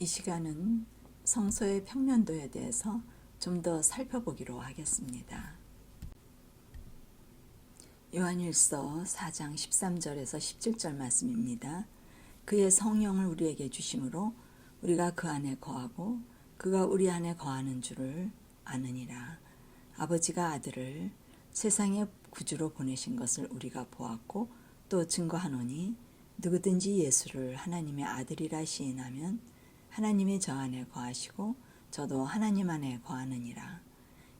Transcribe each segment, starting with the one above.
이 시간은 성소의 평면도에 대해서 좀 더 살펴보기로 하겠습니다. 요한일서 4장 13절에서 17절 말씀입니다. 그의 성령을 우리에게 주심으로 우리가 그 안에 거하고 그가 우리 안에 거하는 줄을 아느니라. 아버지가 아들을 세상의 구주로 보내신 것을 우리가 보았고 또 증거하노니 누구든지 예수를 하나님의 아들이라 시인하면 하나님이 저 안에 거하시고 저도 하나님 안에 거하느니라.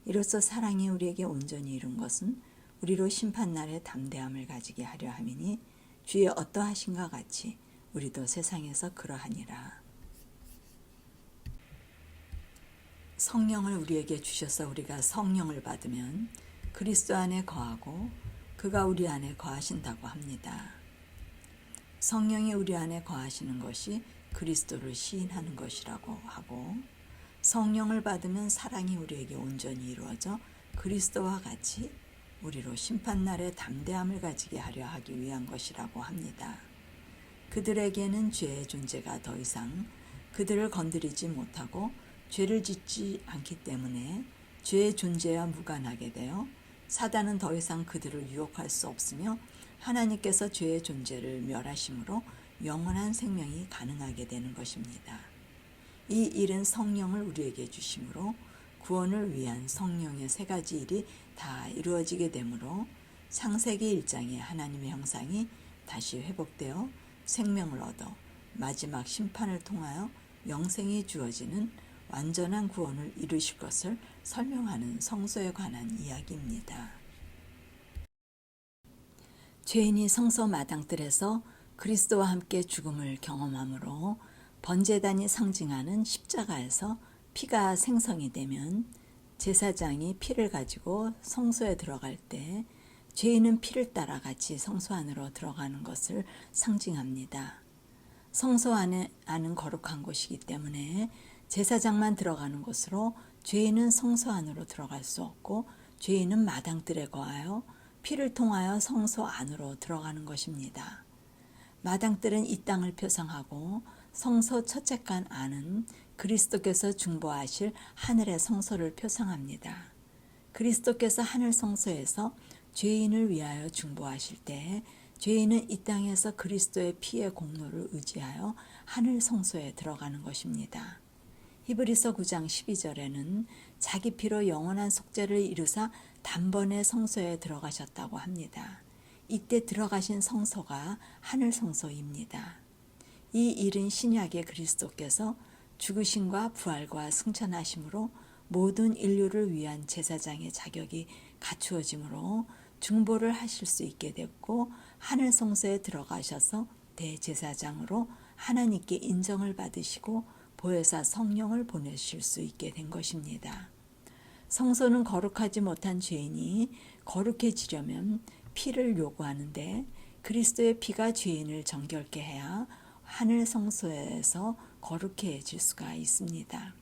이로써 사랑이 우리에게 온전히 이룬 것은 우리로 심판날에 담대함을 가지게 하려 함이니 주의 어떠하신가 같이 우리도 세상에서 그러하니라. 성령을 우리에게 주셔서 우리가 성령을 받으면 그리스도 안에 거하고 그가 우리 안에 거하신다고 합니다. 성령이 우리 안에 거하시는 것이 그리스도를 시인하는 것이라고 하고, 성령을 받으면 사랑이 우리에게 온전히 이루어져 그리스도와 같이 우리로 심판날에 담대함을 가지게 하려 하기 위한 것이라고 합니다. 그들에게는 죄의 존재가 더 이상 그들을 건드리지 못하고 죄를 짓지 않기 때문에 죄의 존재와 무관하게 되어 사단은 더 이상 그들을 유혹할 수 없으며 하나님께서 죄의 존재를 멸하심으로 영원한 생명이 가능하게 되는 것입니다. 이 일은 성령을 우리에게 주심으로 구원을 위한 성령의 세 가지 일이 다 이루어지게 되므로 창세기 1장의 하나님의 형상이 다시 회복되어 생명을 얻어 마지막 심판을 통하여 영생이 주어지는 완전한 구원을 이루실 것을 설명하는 성소에 관한 이야기입니다. 죄인이 성소 마당뜰에서 그리스도와 함께 죽음을 경험함으로 번제단이 상징하는 십자가에서 피가 생성이 되면 제사장이 피를 가지고 성소에 들어갈 때 죄인은 피를 따라 같이 성소 안으로 들어가는 것을 상징합니다. 성소 안은 거룩한 곳이기 때문에 제사장만 들어가는 곳으로 죄인은 성소 안으로 들어갈 수 없고 죄인은 마당뜰에 거하여 피를 통하여 성소 안으로 들어가는 것입니다. 마당뜰은 이 땅을 표상하고 성소 첫째 간 안은 그리스도께서 중보하실 하늘의 성소를 표상합니다. 그리스도께서 하늘 성소에서 죄인을 위하여 중보하실 때 죄인은 이 땅에서 그리스도의 피의 공로를 의지하여 하늘 성소에 들어가는 것입니다. 히브리서 9장 12절에는 자기 피로 영원한 속죄를 이루사 단번에 성소에 들어가셨다고 합니다. 이때 들어가신 성소가 하늘 성소입니다. 이 일은 신약의 그리스도께서 죽으심과 부활과 승천하심으로 모든 인류를 위한 제사장의 자격이 갖추어지므로 중보를 하실 수 있게 됐고 하늘 성소에 들어가셔서 대제사장으로 하나님께 인정을 받으시고 보혜사 성령을 보내실 수 있게 된 것입니다. 성소는 거룩하지 못한 죄인이 거룩해지려면 피를 요구하는데 그리스도의 피가 죄인을 정결케 해야 하늘 성소에서 거룩해질 수가 있습니다.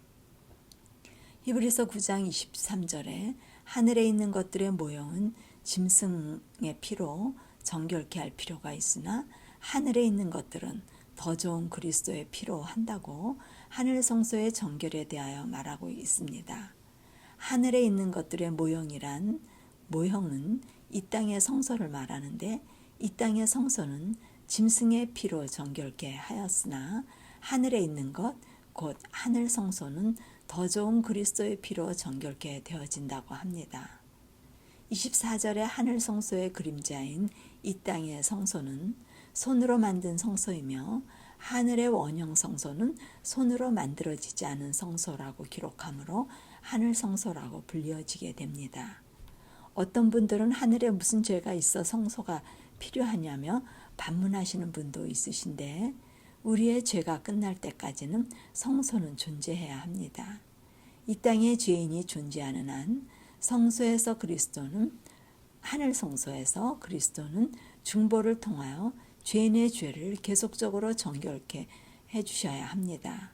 히브리서 9장 23절에 하늘에 있는 것들의 모형은 짐승의 피로 정결케 할 필요가 있으나 하늘에 있는 것들은 더 좋은 그리스도의 피로 한다고 하늘 성소의 정결에 대하여 말하고 있습니다. 하늘에 있는 것들의 모형은 이 땅의 성소를 말하는데 이 땅의 성소는 짐승의 피로 정결케 하였으나 하늘에 있는 것, 곧 하늘 성소는 더 좋은 그리스도의 피로 정결케 되어진다고 합니다. 24절의 하늘 성소의 그림자인 이 땅의 성소는 손으로 만든 성소이며 하늘의 원형 성소는 손으로 만들어지지 않은 성소라고 기록하므로 하늘 성소라고 불려지게 됩니다. 어떤 분들은 하늘에 무슨 죄가 있어 성소가 필요하냐며 반문하시는 분도 있으신데 우리의 죄가 끝날 때까지는 성소는 존재해야 합니다. 이 땅에 죄인이 존재하는 한 성소에서 그리스도는 하늘 성소에서 그리스도는 중보를 통하여 죄인의 죄를 계속적으로 정결케 해주셔야 합니다.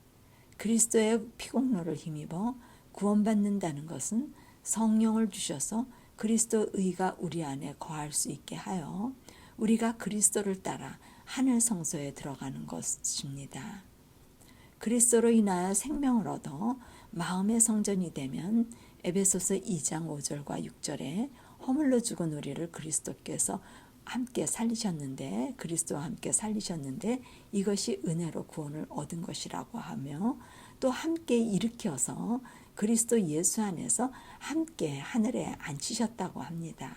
그리스도의 피공로를 힘입어 구원받는다는 것은 성령을 주셔서 그리스도 의가 우리 안에 거할 수 있게 하여 우리가 그리스도를 따라 하늘 성소에 들어가는 것입니다. 그리스도로 인하여 생명을 얻어 마음의 성전이 되면 에베소서 2장 5절과 6절에 허물로 죽은 우리를 그리스도께서 함께 살리셨는데 그리스도와 함께 살리셨는데 이것이 은혜로 구원을 얻은 것이라고 하며 또 함께 일으켜서 그리스도 예수 안에서 함께 하늘에 앉히셨다고 합니다.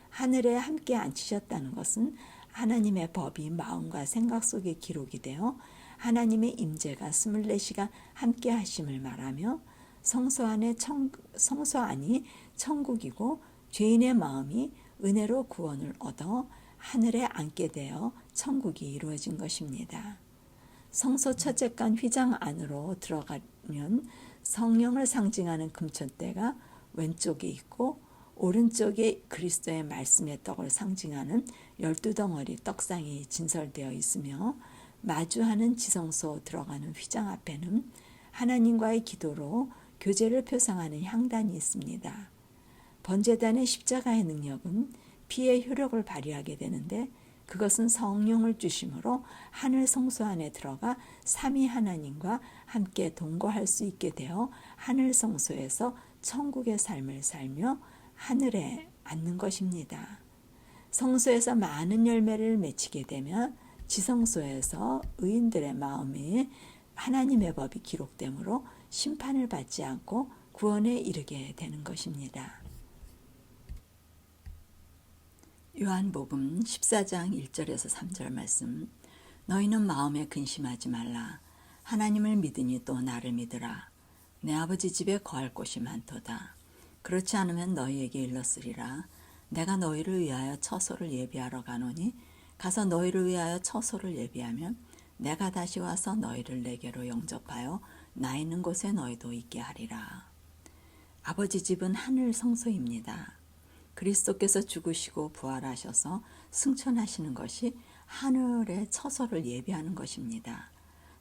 하늘에 함께 앉히셨다는 것은 하나님의 법이 마음과 생각 속에 기록이 되어 하나님의 임재가 24시간 함께 하심을 말하며 성소 안이 천국이고 죄인의 마음이 은혜로 구원을 얻어 하늘에 앉게 되어 천국이 이루어진 것입니다. 성소 첫째간 휘장 안으로 들어가면 성령을 상징하는 금천대가 왼쪽에 있고 오른쪽에 그리스도의 말씀의 떡을 상징하는 12덩어리 떡상이 진설되어 있으며 마주하는 지성소 들어가는 휘장 앞에는 하나님과의 기도로 교제를 표상하는 향단이 있습니다. 번제단의 십자가의 능력은 피의 효력을 발휘하게 되는데 그것은 성령을 주심으로 하늘 성소 안에 들어가 삼위 하나님과 함께 동거할 수 있게 되어 하늘 성소에서 천국의 삶을 살며 하늘에 앉는 것입니다. 성소에서 많은 열매를 맺히게 되면 지성소에서 의인들의 마음에 하나님의 법이 기록되므로 심판을 받지 않고 구원에 이르게 되는 것입니다. 요한복음 14장 1절에서 3절 말씀. 너희는 마음에 근심하지 말라. 하나님을 믿으니 또 나를 믿으라. 내 아버지 집에 거할 곳이 많도다. 그렇지 않으면 너희에게 일렀으리라. 내가 너희를 위하여 처소를 예비하러 가노니 가서 너희를 위하여 처소를 예비하면 내가 다시 와서 너희를 내게로 영접하여 나 있는 곳에 너희도 있게 하리라. 아버지 집은 하늘 성소입니다. 그리스도께서 죽으시고 부활하셔서 승천하시는 것이 하늘의 처소를 예비하는 것입니다.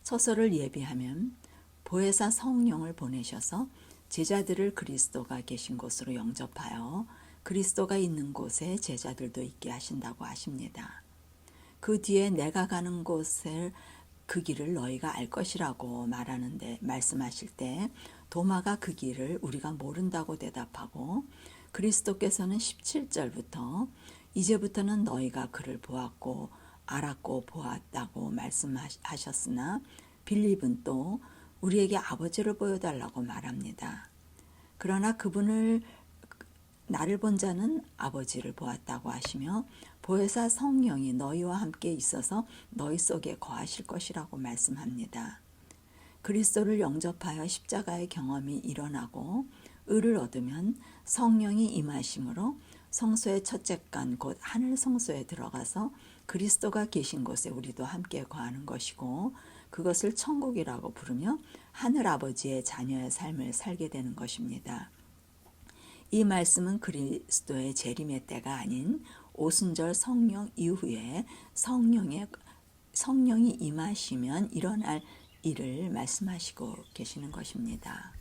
처소를 예비하면 보혜사 성령을 보내셔서 제자들을 그리스도가 계신 곳으로 영접하여 그리스도가 있는 곳에 제자들도 있게 하신다고 하십니다. 그 뒤에 내가 가는 곳을 그 길을 너희가 알 것이라고 말씀하실 때 도마가 그 길을 우리가 모른다고 대답하고 그리스도께서는 17절부터 이제부터는 너희가 그를 보았고 알았고 보았다고 말씀하셨으나 빌립은 또 우리에게 아버지를 보여달라고 말합니다. 그러나 그분을 나를 본 자는 아버지를 보았다고 하시며 보혜사 성령이 너희와 함께 있어서 너희 속에 거하실 것이라고 말씀합니다. 그리스도를 영접하여 십자가의 경험이 일어나고 의를 얻으면 성령이 임하심으로 성소의 첫째간 곧 하늘 성소에 들어가서 그리스도가 계신 곳에 우리도 함께 거하는 것이고 그것을 천국이라고 부르며 하늘 아버지의 자녀의 삶을 살게 되는 것입니다. 이 말씀은 그리스도의 재림의 때가 아닌 오순절 성령 이후에 성령이 임하시면 일어날 일을 말씀하시고 계시는 것입니다.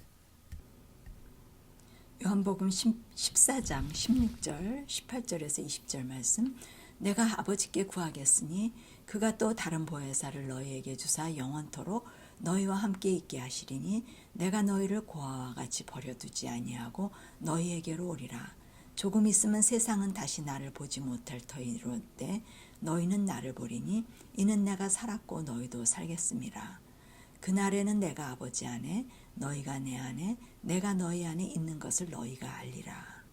요한복음 14장 16절 18절에서 20절 말씀. 내가 아버지께 구하겠으니 그가 또 다른 보혜사를 너희에게 주사 영원토록 너희와 함께 있게 하시리니 내가 너희를 고아와 같이 버려두지 아니하고 너희에게로 오리라. 조금 있으면 세상은 다시 나를 보지 못할 터이로되 너희는 나를 보리니 이는 내가 살았고 너희도 살겠음이라. 그날에는 내가 아버지 안에 너희가 내 안에 내가 너희 안에 있는 것을 너희가 알리라.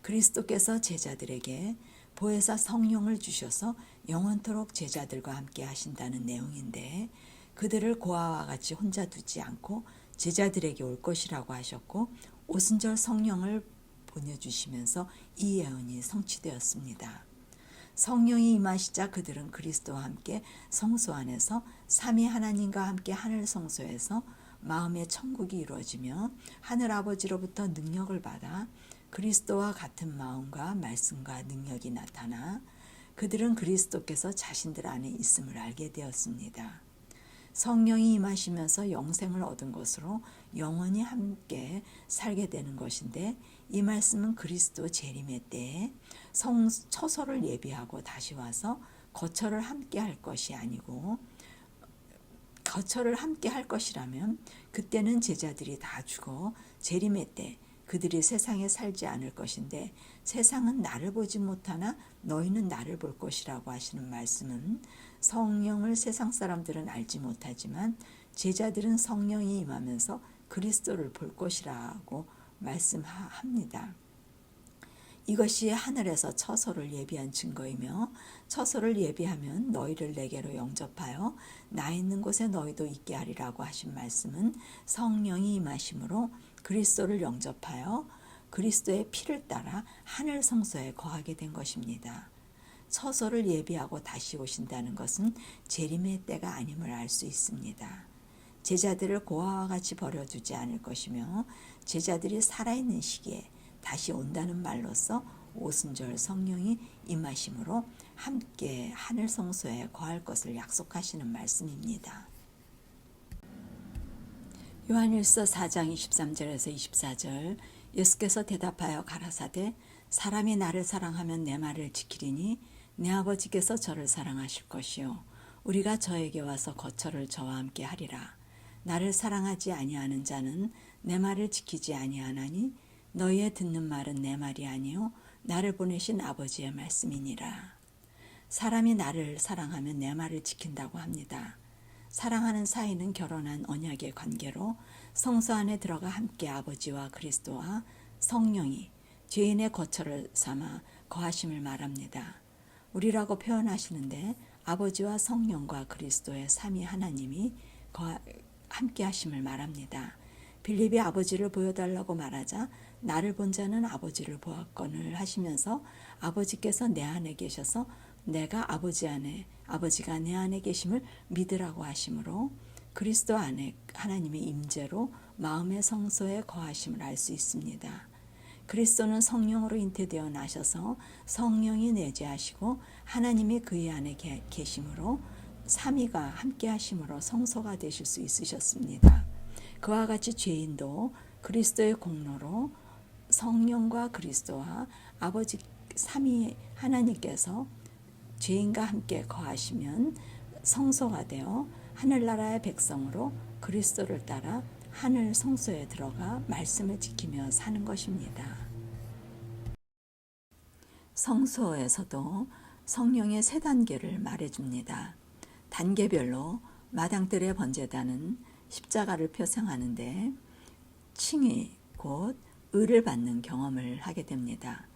그리스도께서 제자들에게 보혜사 성령을 주셔서 영원토록 제자들과 함께 하신다는 내용인데 그들을 고아와 같이 혼자 두지 않고 제자들에게 올 것이라고 하셨고 오순절 성령을 보내주시면서 이 예언이 성취되었습니다. 성령이 임하시자 그들은 그리스도와 함께 성소 안에서 삼위 하나님과 함께 하늘 성소에서 마음의 천국이 이루어지며 하늘 아버지로부터 능력을 받아 그리스도와 같은 마음과 말씀과 능력이 나타나 그들은 그리스도께서 자신들 안에 있음을 알게 되었습니다. 성령이 임하시면서 영생을 얻은 것으로 영원히 함께 살게 되는 것인데 이 말씀은 그리스도 재림의 때에 처소를 예비하고 다시 와서 거처를 함께 할 것이 아니고 거처를 함께 할 것이라면 그때는 제자들이 다 죽어 재림의 때 그들이 세상에 살지 않을 것인데 세상은 나를 보지 못하나 너희는 나를 볼 것이라고 하시는 말씀은 성령을 세상 사람들은 알지 못하지만 제자들은 성령이 임하면서 그리스도를 볼 것이라고 말씀합니다. 이것이 하늘에서 처소를 예비한 증거이며 처소를 예비하면 너희를 내게로 영접하여 나 있는 곳에 너희도 있게 하리라고 하신 말씀은 성령이 임하심으로 그리스도를 영접하여 그리스도의 피를 따라 하늘 성소에 거하게 된 것입니다. 처소를 예비하고 다시 오신다는 것은 재림의 때가 아님을 알 수 있습니다. 제자들을 고아와 같이 버려두지 않을 것이며 제자들이 살아있는 시기에 다시 온다는 말로써 오순절 성령이 임하심으로 함께 하늘 성소에 거할 것을 약속하시는 말씀입니다. 요한일서 4장 23절에서 24절 예수께서 대답하여 가라사대 사람이 나를 사랑하면 내 말을 지키리니 내 아버지께서 저를 사랑하실 것이요 우리가 저에게 와서 거처를 저와 함께 하리라. 나를 사랑하지 아니하는 자는 내 말을 지키지 아니하나니 너희의 듣는 말은 내 말이 아니요 나를 보내신 아버지의 말씀이니라. 사람이 나를 사랑하면 내 말을 지킨다고 합니다. 사랑하는 사이는 결혼한 언약의 관계로 성소 안에 들어가 함께 아버지와 그리스도와 성령이 죄인의 거처를 삼아 거하심을 말합니다. 우리라고 표현하시는데 아버지와 성령과 그리스도의 삼위 하나님이 함께 하심을 말합니다. 빌립이 아버지를 보여달라고 말하자 나를 본 자는 아버지를 보았거늘 하시면서 아버지께서 내 안에 계셔서 내가 아버지가 내 안에 계심을 믿으라고 하심으로 그리스도 안에 하나님의 임재로 마음의 성소에 거하심을 알 수 있습니다. 그리스도는 성령으로 잉태되어 나셔서 성령이 내재하시고 하나님이 그의 안에 계심으로 삼위가 함께 하심으로 성소가 되실 수 있으셨습니다. 그와 같이 죄인도 그리스도의 공로로 성령과 그리스도와 아버지 삼위 하나님께서 죄인과 함께 거하시면 성소가 되어 하늘나라의 백성으로 그리스도를 따라 하늘 성소에 들어가 말씀을 지키며 사는 것입니다. 성소에서도 성령의 세 단계를 말해줍니다. 단계별로 마당들의 번제단은 십자가를 표상하는데 칭의 곧 의를 받는 경험을 하게 됩니다.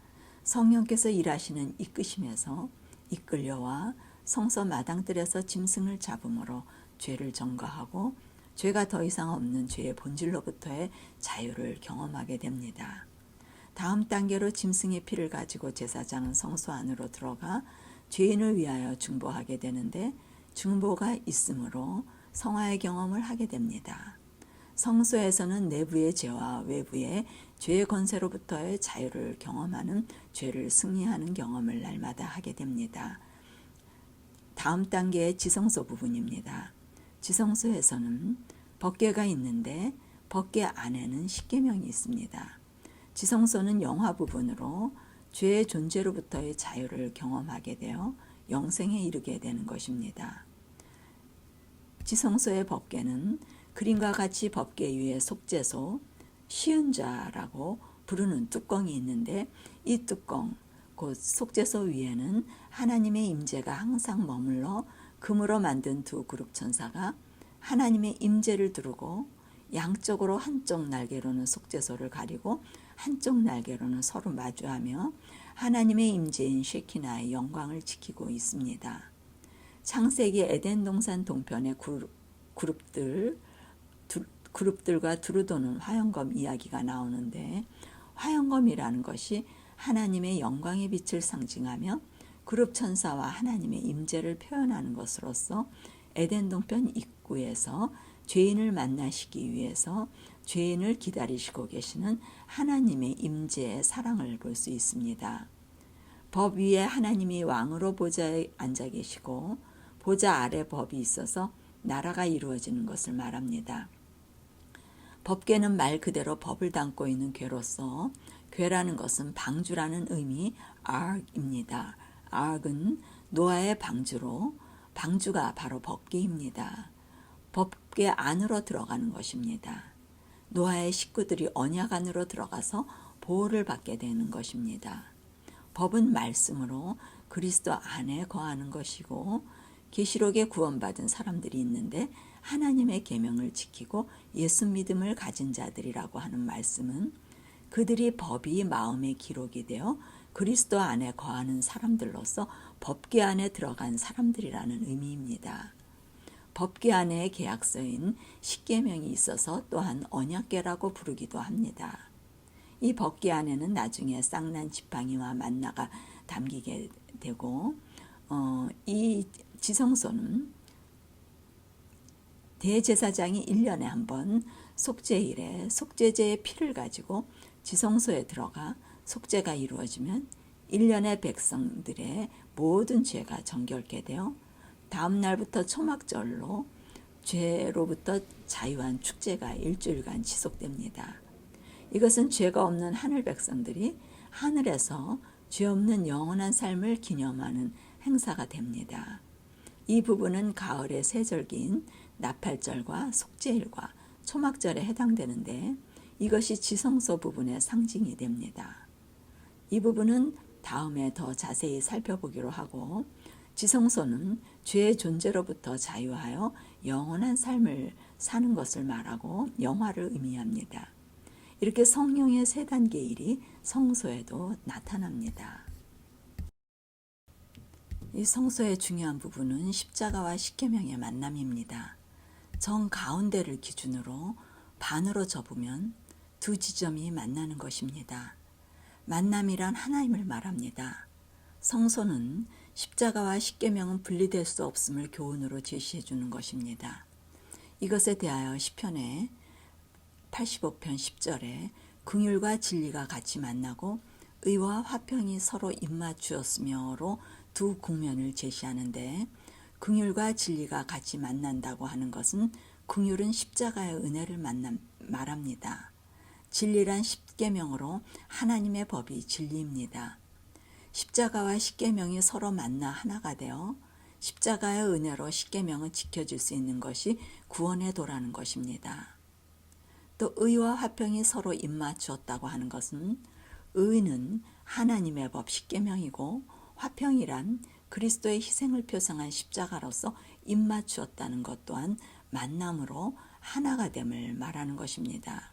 성령께서 일하시는 이끄심에서 이끌려와 성소 마당들에서 짐승을 잡음으로 죄를 전가하고 죄가 더 이상 없는 죄의 본질로부터의 자유를 경험하게 됩니다. 다음 단계로 짐승의 피를 가지고 제사장은 성소 안으로 들어가 죄인을 위하여 중보하게 되는데 중보가 있으므로 성화의 경험을 하게 됩니다. 성소에서는 내부의 죄와 외부의 죄의 권세로부터의 자유를 경험하는 죄를 승리하는 경험을 날마다 하게 됩니다. 다음 단계의 지성소 부분입니다. 지성소에서는 법궤가 있는데 법궤 안에는 십계명이 있습니다. 지성소는 영화 부분으로 죄의 존재로부터의 자유를 경험하게 되어 영생에 이르게 되는 것입니다. 지성소의 법궤는 그림과 같이 법궤 위에 속죄소, 시은자라고 부르는 뚜껑이 있는데 이 뚜껑, 곧 속죄소 위에는 하나님의 임재가 항상 머물러 금으로 만든 두 그룹 천사가 하나님의 임재를 두르고 양쪽으로 한쪽 날개로는 속죄소를 가리고 한쪽 날개로는 서로 마주하며 하나님의 임재인 쉐키나의 영광을 지키고 있습니다. 창세기 에덴 동산 동편의 그룹들과 두루 도는 화영검 이야기가 나오는데 화영검이라는 것이 하나님의 영광의 빛을 상징하며 그룹 천사와 하나님의 임재를 표현하는 것으로서 에덴 동편 입구에서 죄인을 만나시기 위해서 죄인을 기다리시고 계시는 하나님의 임재의 사랑을 볼 수 있습니다. 법 위에 하나님이 왕으로 보좌에 앉아 계시고 보좌 아래 법이 있어서 나라가 이루어지는 것을 말합니다. 법궤는 말 그대로 법을 담고 있는 궤로서 궤라는 것은 방주라는 의미 ark입니다. ark은 노아의 방주로 방주가 바로 법궤입니다. 법궤 안으로 들어가는 것입니다. 노아의 식구들이 언약 안으로 들어가서 보호를 받게 되는 것입니다. 법은 말씀으로 그리스도 안에 거하는 것이고, 계시록에 구원받은 사람들이 있는데 하나님의 계명을 지키고 예수 믿음을 가진 자들이라고 하는 말씀은 그들이 법이 마음에 기록이 되어 그리스도 안에 거하는 사람들로서 법궤 안에 들어간 사람들이라는 의미입니다. 법궤 안에 계약서인 십계명이 있어서 또한 언약궤라고 부르기도 합니다. 이 법궤 안에는 나중에 쌍난 지팡이와 만나가 담기게 되고, 이 지성소는 대제사장이 1년에 한 번 속죄일에 속죄제의 피를 가지고 지성소에 들어가 속죄가 이루어지면 1년의 백성들의 모든 죄가 정결케 되어 다음 날부터 초막절로 죄로부터 자유한 축제가 일주일간 지속됩니다. 이것은 죄가 없는 하늘 백성들이 하늘에서 죄 없는 영원한 삶을 기념하는 행사가 됩니다. 이 부분은 가을의 세절기인 나팔절과 속죄일과 초막절에 해당되는데 이것이 지성소 부분의 상징이 됩니다. 이 부분은 다음에 더 자세히 살펴보기로 하고, 지성소는 죄의 존재로부터 자유하여 영원한 삶을 사는 것을 말하고 영화를 의미합니다. 이렇게 성령의 세 단계 일이 성소에도 나타납니다. 이 성소의 중요한 부분은 십자가와 십계명의 만남입니다. 정 가운데를 기준으로 반으로 접으면 두 지점이 만나는 것입니다. 만남이란 하나임을 말합니다. 성소는 십자가와 십계명은 분리될 수 없음을 교훈으로 제시해 주는 것입니다. 이것에 대하여 시편의 85편 10절에 긍휼과 진리가 같이 만나고 의와 화평이 서로 입맞추었으며로 두 국면을 제시하는데, 긍휼과 진리가 같이 만난다고 하는 것은 긍휼은 십자가의 은혜를 말합니다. 진리란 십계명으로 하나님의 법이 진리입니다. 십자가와 십계명이 서로 만나 하나가 되어 십자가의 은혜로 십계명을 지켜줄 수 있는 것이 구원의 도라는 것입니다. 또 의와 화평이 서로 입맞추었다고 하는 것은 의는 하나님의 법 십계명이고 화평이란 그리스도의 희생을 표상한 십자가로서 입맞추었다는 것 또한 만남으로 하나가 됨을 말하는 것입니다.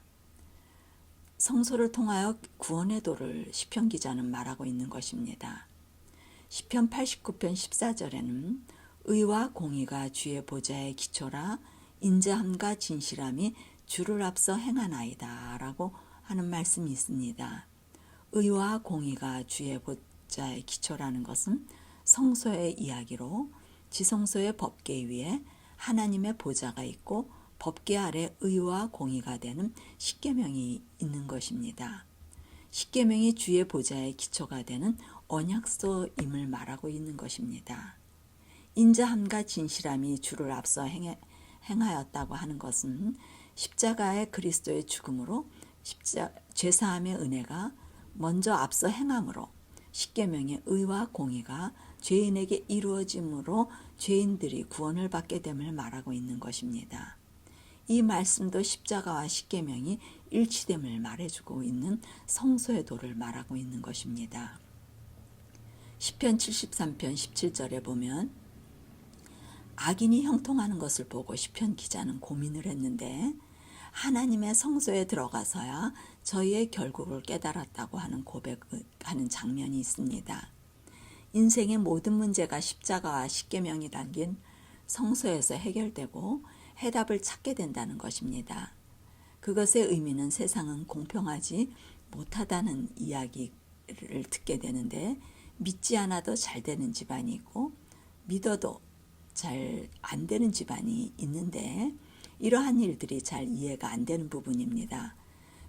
성소를 통하여 구원의 도를 시편 기자는 말하고 있는 것입니다. 시편 89편 14절에는 의와 공의가 주의 보좌의 기초라 인자함과 진실함이 주를 앞서 행하나이다 라고 하는 말씀이 있습니다. 의와 공의가 주의 보좌의 기초라는 것은 성소의 이야기로, 지성소의 법궤 위에 하나님의 보좌가 있고 법궤 아래 의와 공의가 되는 십계명이 있는 것입니다. 십계명이 주의 보좌의 기초가 되는 언약소임을 말하고 있는 것입니다. 인자함과 진실함이 주를 앞서 행하였다고 하는 것은 십자가의 그리스도의 죽음으로 죄사함의 은혜가 먼저 앞서 행함으로 십계명의 의와 공의가 죄인에게 이루어짐으로 죄인들이 구원을 받게 됨을 말하고 있는 것입니다. 이 말씀도 십자가와 십계명이 일치됨을 말해주고 있는 성소의 도를 말하고 있는 것입니다. 시편 73편 17절에 보면 악인이 형통하는 것을 보고 시편 기자는 고민을 했는데 하나님의 성소에 들어가서야 저희의 결국을 깨달았다고 하는 고백하는 장면이 있습니다. 인생의 모든 문제가 십자가와 십계명이 담긴 성소에서 해결되고 해답을 찾게 된다는 것입니다. 그것의 의미는 세상은 공평하지 못하다는 이야기를 듣게 되는데, 믿지 않아도 잘 되는 집안이 있고 믿어도 잘 안 되는 집안이 있는데, 이러한 일들이 잘 이해가 안 되는 부분입니다.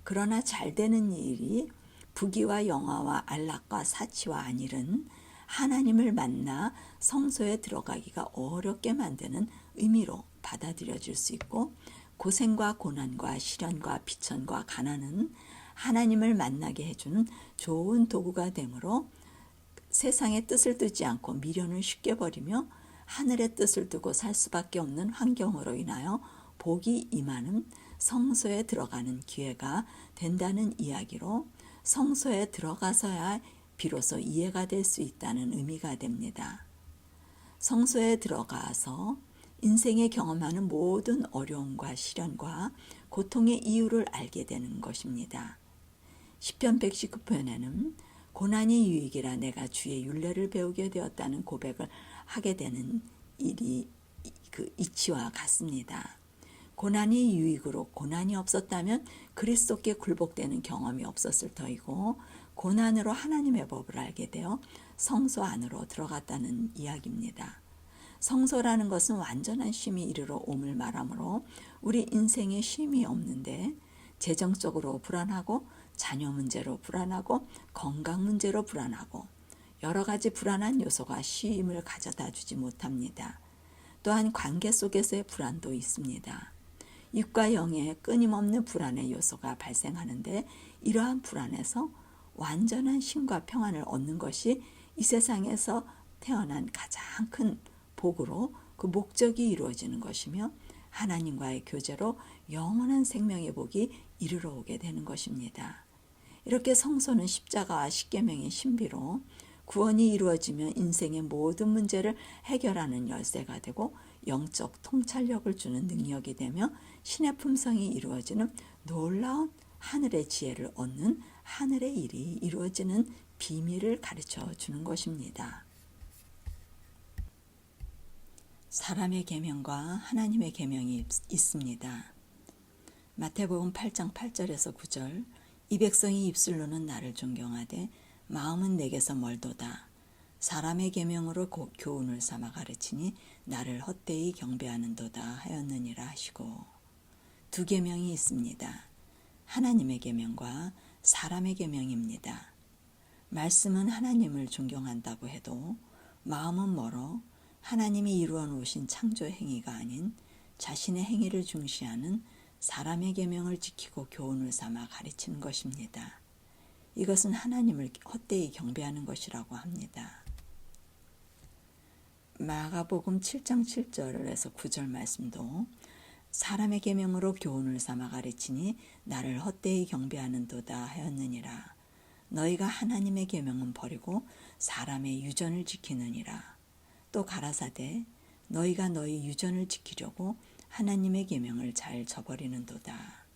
그러나 잘 되는 일이 부귀와 영화와 안락과 사치와 안일은 하나님을 만나 성소에 들어가기가 어렵게 만드는 의미로 받아들여질 수 있고, 고생과 고난과 시련과 비천과 가난은 하나님을 만나게 해주는 좋은 도구가 되므로 세상의 뜻을 듣지 않고 미련을 쉽게 버리며 하늘의 뜻을 두고 살 수밖에 없는 환경으로 인하여 복이 임하는 성소에 들어가는 기회가 된다는 이야기로 성소에 들어가서야 비로소 이해가 될 수 있다는 의미가 됩니다. 성소에 들어가서 인생에 경험하는 모든 어려움과 시련과 고통의 이유를 알게 되는 것입니다. 시편 119편에는 고난이 유익이라 내가 주의 율례를 배우게 되었다는 고백을 하게 되는 일이 그 이치와 같습니다. 고난이 유익으로 고난이 없었다면 그리스도께 굴복되는 경험이 없었을 터이고 고난으로 하나님의 법을 알게 되어 성소 안으로 들어갔다는 이야기입니다. 성소라는 것은 완전한 쉼이 이르러 옴을 말하므로 우리 인생에 쉼이 없는데 재정적으로 불안하고 자녀 문제로 불안하고 건강 문제로 불안하고 여러 가지 불안한 요소가 쉼을 가져다 주지 못합니다. 또한 관계 속에서의 불안도 있습니다. 육과 영의 끊임없는 불안의 요소가 발생하는데 이러한 불안에서 완전한 쉼과 평안을 얻는 것이 이 세상에서 태어난 가장 큰 복으로 그 목적이 이루어지는 것이며 하나님과의 교제로 영원한 생명의 복이 이르러 오게 되는 것입니다. 이렇게 성소는 십자가와 십계명의 신비로 구원이 이루어지면 인생의 모든 문제를 해결하는 열쇠가 되고 영적 통찰력을 주는 능력이 되며 신의 품성이 이루어지는 놀라운 하늘의 지혜를 얻는 하늘의 일이 이루어지는 비밀을 가르쳐 주는 것입니다. 사람의 계명과 하나님의 계명이 있습니다. 마태복음 8장 8절에서 9절 이 백성이 입술로는 나를 존경하되 마음은 내게서 멀도다. 사람의 계명으로 교훈을 삼아 가르치니 나를 헛되이 경배하는도다 하였느니라 하시고 두 계명이 있습니다. 하나님의 계명과 사람의 계명입니다. 말씀은 하나님을 존경한다고 해도 마음은 멀어 하나님이 이루어 놓으신 창조 행위가 아닌 자신의 행위를 중시하는 사람의 계명을 지키고 교훈을 삼아 가르치는 것입니다. 이것은 하나님을 헛되이 경배하는 것이라고 합니다. 마가복음 7장 7절에서 9절 말씀도 사람의 계명으로 교훈을 삼아 가르치니 나를 헛되이 경배하는도다 하였느니라. 너희가 하나님의 계명은 버리고 사람의 유전을 지키느니라. 또 가라사대 너희가 너희 유전을 지키려고 하나님의 계명을 잘 저버리는도다.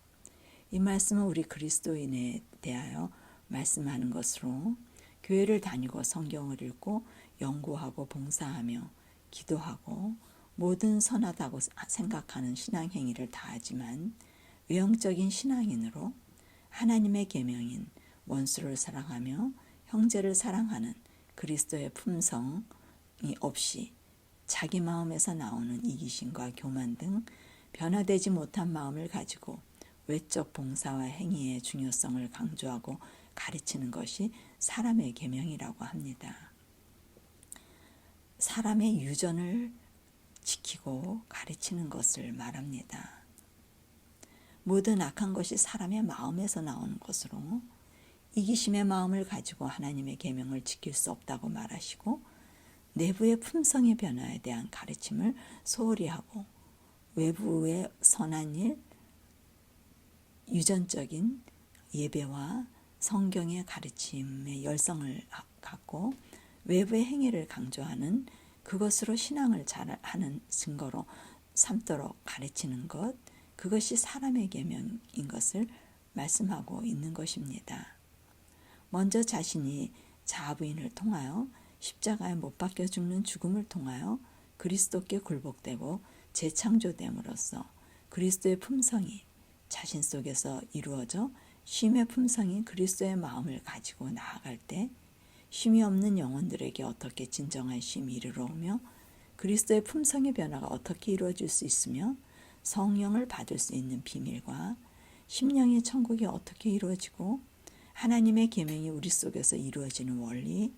이 말씀은 우리 그리스도인에 대하여 말씀하는 것으로 교회를 다니고 성경을 읽고 연구하고 봉사하며 기도하고 모든 선하다고 생각하는 신앙 행위를 다하지만 외형적인 신앙인으로 하나님의 계명인 원수를 사랑하며 형제를 사랑하는 그리스도의 품성이 없이 자기 마음에서 나오는 이기심과 교만 등 변화되지 못한 마음을 가지고 외적 봉사와 행위의 중요성을 강조하고 가르치는 것이 사람의 계명이라고 합니다. 사람의 유전을 지키고 가르치는 것을 말합니다. 모든 악한 것이 사람의 마음에서 나오는 것으로 이기심의 마음을 가지고 하나님의 계명을 지킬 수 없다고 말하시고 내부의 품성의 변화에 대한 가르침을 소홀히 하고 외부의 선한 일, 유전적인 예배와 성경의 가르침의 열성을 갖고 외부의 행위를 강조하는 그것으로 신앙을 잘하는 증거로 삼도록 가르치는 것, 그것이 사람의 계명인 것을 말씀하고 있는 것입니다. 먼저 자신이 자아부인을 통하여 십자가에 못 박혀 죽는 죽음을 통하여 그리스도께 굴복되고 재창조됨으로써 그리스도의 품성이 자신 속에서 이루어져 쉼의 품성인 그리스도의 마음을 가지고 나아갈 때 쉼이 없는 영혼들에게 어떻게 진정한 쉼이 이르러 오며 그리스도의 품성의 변화가 어떻게 이루어질 수 있으며 성령을 받을 수 있는 비밀과 심령의 천국이 어떻게 이루어지고 하나님의 계명이 우리 속에서 이루어지는 원리,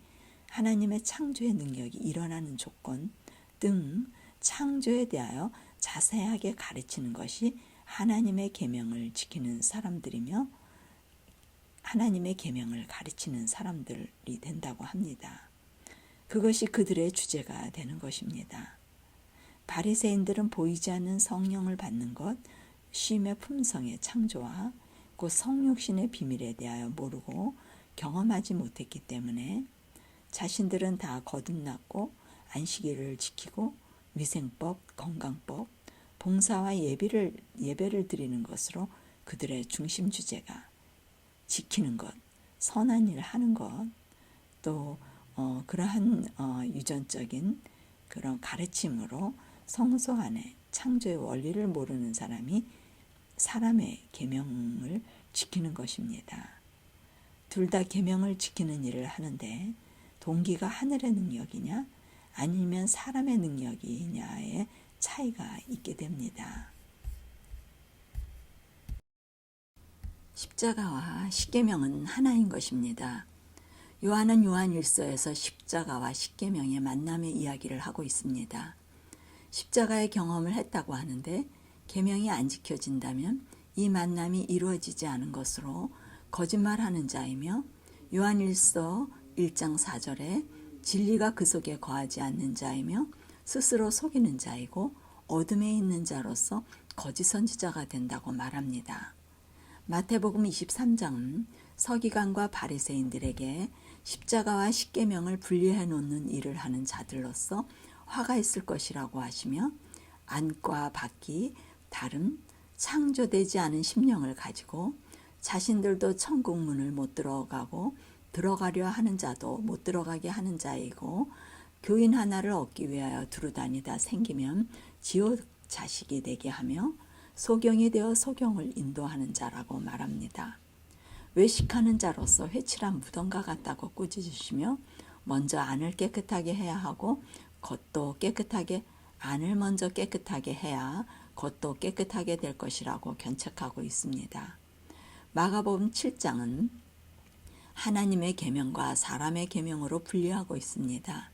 하나님의 창조의 능력이 일어나는 조건 등 창조에 대하여 자세하게 가르치는 것이 하나님의 계명을 지키는 사람들이며 하나님의 계명을 가르치는 사람들이 된다고 합니다. 그것이 그들의 주제가 되는 것입니다. 바리새인들은 보이지 않는 성령을 받는 것, 쉼의 품성의 창조와 곧 성육신의 비밀에 대하여 모르고 경험하지 못했기 때문에 자신들은 다 거듭났고 안식일을 지키고 위생법, 건강법, 봉사와 예배를 드리는 것으로 그들의 중심 주제가 지키는 것, 선한 일을 하는 것, 또 그러한 유전적인 그런 가르침으로 성소 안에 창조의 원리를 모르는 사람이 사람의 계명을 지키는 것입니다. 둘 다 계명을 지키는 일을 하는데 동기가 하늘의 능력이냐 아니면 사람의 능력이냐의 차이가 있게 됩니다. 십자가와 십계명은 하나인 것입니다. 요한은 요한 1서에서 십자가와 십계명의 만남의 이야기를 하고 있습니다. 십자가의 경험을 했다고 하는데 계명이 안 지켜진다면 이 만남이 이루어지지 않은 것으로 거짓말하는 자이며 요한 1서 1장 4절에 진리가 그 속에 거하지 않는 자이며 스스로 속이는 자이고 어둠에 있는 자로서 거짓 선지자가 된다고 말합니다. 마태복음 23장은 서기관과 바리새인들에게 십자가와 십계명을 분리해 놓는 일을 하는 자들로서 화가 있을 것이라고 하시며 안과 밖이 다른 창조되지 않은 심령을 가지고 자신들도 천국 문을 못 들어가고 들어가려 하는 자도 못 들어가게 하는 자이고 교인 하나를 얻기 위하여 두루다니다 생기면 지옥 자식이 되게 하며 소경이 되어 소경을 인도하는 자라고 말합니다. 외식하는 자로서 회칠한 무덤과 같다고 꾸짖으시며 먼저 안을 깨끗하게 해야 하고 안을 먼저 깨끗하게 해야 겉도 깨끗하게 될 것이라고 견책하고 있습니다. 마가복음 7장은 하나님의 계명과 사람의 계명으로 분리하고 있습니다.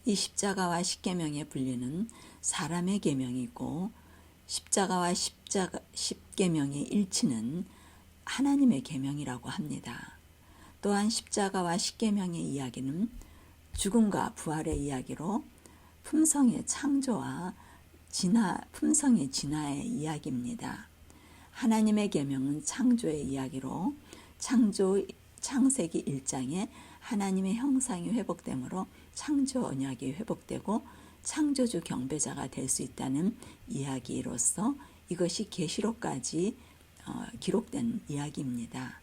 이 십자가와 십계명의 분리는 사람의 계명이고 십자가와 십계명의 일치는 하나님의 계명이라고 합니다. 또한 십자가와 십계명의 이야기는 죽음과 부활의 이야기로 품성의 창조와 품성의 진화의 이야기입니다. 하나님의 계명은 창조의 이야기로 창세기 1장에 하나님의 형상이 회복되므로 창조 언약이 회복되고 창조주 경배자가 될 수 있다는 이야기로서 이것이 계시록까지 기록된 이야기입니다.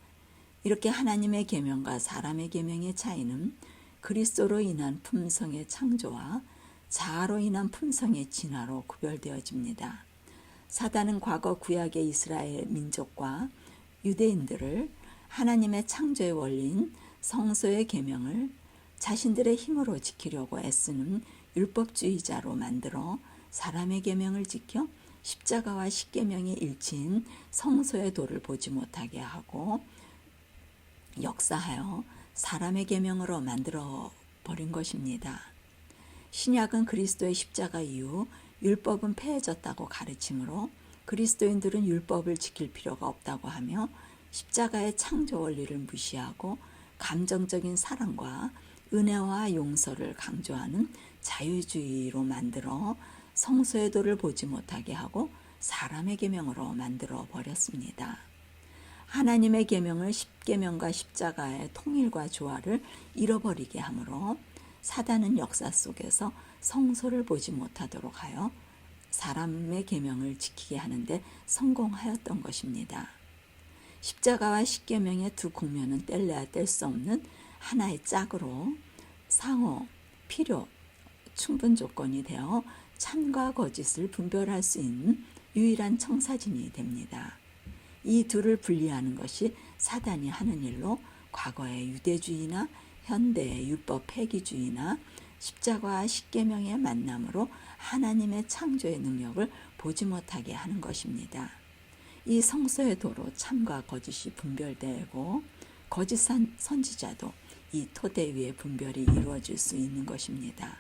이렇게 하나님의 계명과 사람의 계명의 차이는 그리스도로 인한 품성의 창조와 자아로 인한 품성의 진화로 구별되어집니다. 사단은 과거 구약의 이스라엘 민족과 유대인들을 하나님의 창조의 원리인 성소의 계명을 자신들의 힘으로 지키려고 애쓰는 율법주의자로 만들어 사람의 계명을 지켜 십자가와 십계명의 일치인 성소의 도를 보지 못하게 하고 역사하여 사람의 계명으로 만들어 버린 것입니다. 신약은 그리스도의 십자가 이후 율법은 폐해졌다고 가르치므로 그리스도인들은 율법을 지킬 필요가 없다고 하며 십자가의 창조 원리를 무시하고 감정적인 사랑과 은혜와 용서를 강조하는 자유주의로 만들어 성소의 도를 보지 못하게 하고 사람의 계명으로 만들어 버렸습니다. 하나님의 계명을 십계명과 십자가의 통일과 조화를 잃어버리게 하므로 사단은 역사 속에서 성소를 보지 못하도록 하여 사람의 계명을 지키게 하는데 성공하였던 것입니다. 십자가와 십계명의 두 국면은 뗄래야 뗄 수 없는 하나의 짝으로 상호, 필요, 충분 조건이 되어 참과 거짓을 분별할 수 있는 유일한 청사진이 됩니다. 이 둘을 분리하는 것이 사단이 하는 일로 과거의 유대주의나 현대의 율법 폐기주의나 십자가와 십계명의 만남으로 하나님의 창조의 능력을 보지 못하게 하는 것입니다. 이 성소의 도로 참과 거짓이 분별되고 거짓 선지자도 이 토대 위에 분별이 이루어질 수 있는 것입니다.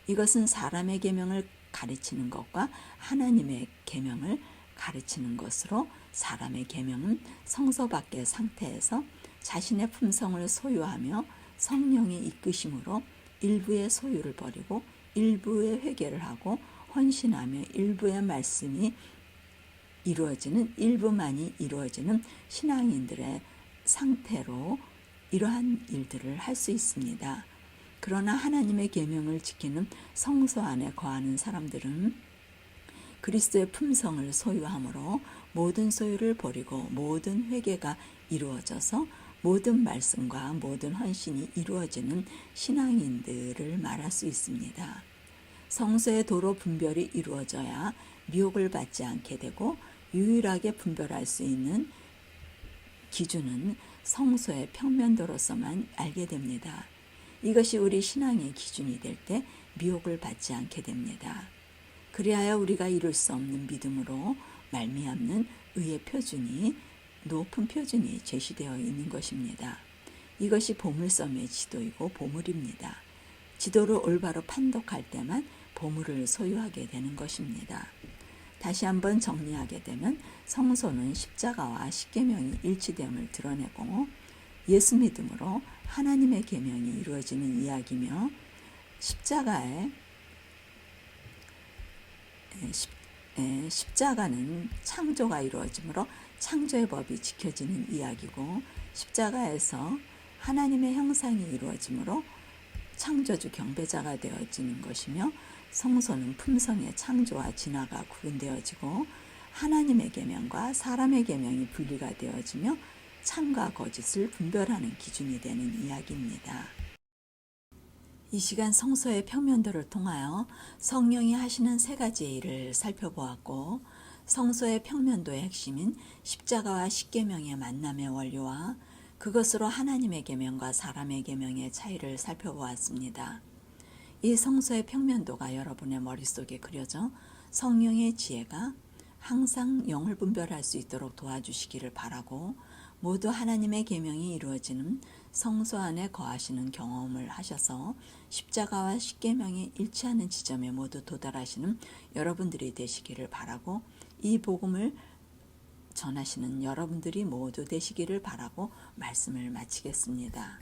이것은 사람의 계명을 가르치는 것과 하나님의 계명을 가르치는 것으로 사람의 계명은 성소 밖의 상태에서 자신의 품성을 소유하며 성령의 이끄심으로 일부의 소유를 버리고 일부의 회개를 하고 헌신하며 일부의 말씀이 이루어지는, 일부만이 이루어지는 신앙인들의 상태로 이러한 일들을 할 수 있습니다. 그러나 하나님의 계명을 지키는 성소 안에 거하는 사람들은 그리스도의 품성을 소유함으로 모든 소유를 버리고 모든 회개가 이루어져서 모든 말씀과 모든 헌신이 이루어지는 신앙인들을 말할 수 있습니다. 성소의 도로 분별이 이루어져야 미혹을 받지 않게 되고 유일하게 분별할 수 있는 기준은 성소의 평면도로서만 알게 됩니다. 이것이 우리 신앙의 기준이 될 때 미혹을 받지 않게 됩니다. 그리하여 우리가 이룰 수 없는 믿음으로 말미암는 의의 표준이, 높은 표준이 제시되어 있는 것입니다. 이것이 보물섬의 지도이고 보물입니다. 지도를 올바로 판독할 때만 보물을 소유하게 되는 것입니다. 다시 한번 정리하게 되면 성소는 십자가와 십계명이 일치됨을 드러내고 예수 믿음으로 하나님의 계명이 이루어지는 이야기며, 십자가는 창조가 이루어지므로 창조의 법이 지켜지는 이야기고, 십자가에서 하나님의 형상이 이루어지므로 창조주 경배자가 되어지는 것이며, 성소는 품성의 창조와 진화가 구분되어지고 하나님의 계명과 사람의 계명이 분리가 되어지며 참과 거짓을 분별하는 기준이 되는 이야기입니다. 이 시간 성소의 평면도를 통하여 성령이 하시는 세 가지의 일을 살펴보았고, 성소의 평면도의 핵심인 십자가와 십계명의 만남의 원리와 그것으로 하나님의 계명과 사람의 계명의 차이를 살펴보았습니다. 이 성소의 평면도가 여러분의 머릿속에 그려져 성령의 지혜가 항상 영을 분별할 수 있도록 도와주시기를 바라고, 모두 하나님의 계명이 이루어지는 성소 안에 거하시는 경험을 하셔서 십자가와 십계명이 일치하는 지점에 모두 도달하시는 여러분들이 되시기를 바라고, 이 복음을 전하시는 여러분들이 모두 되시기를 바라고 말씀을 마치겠습니다.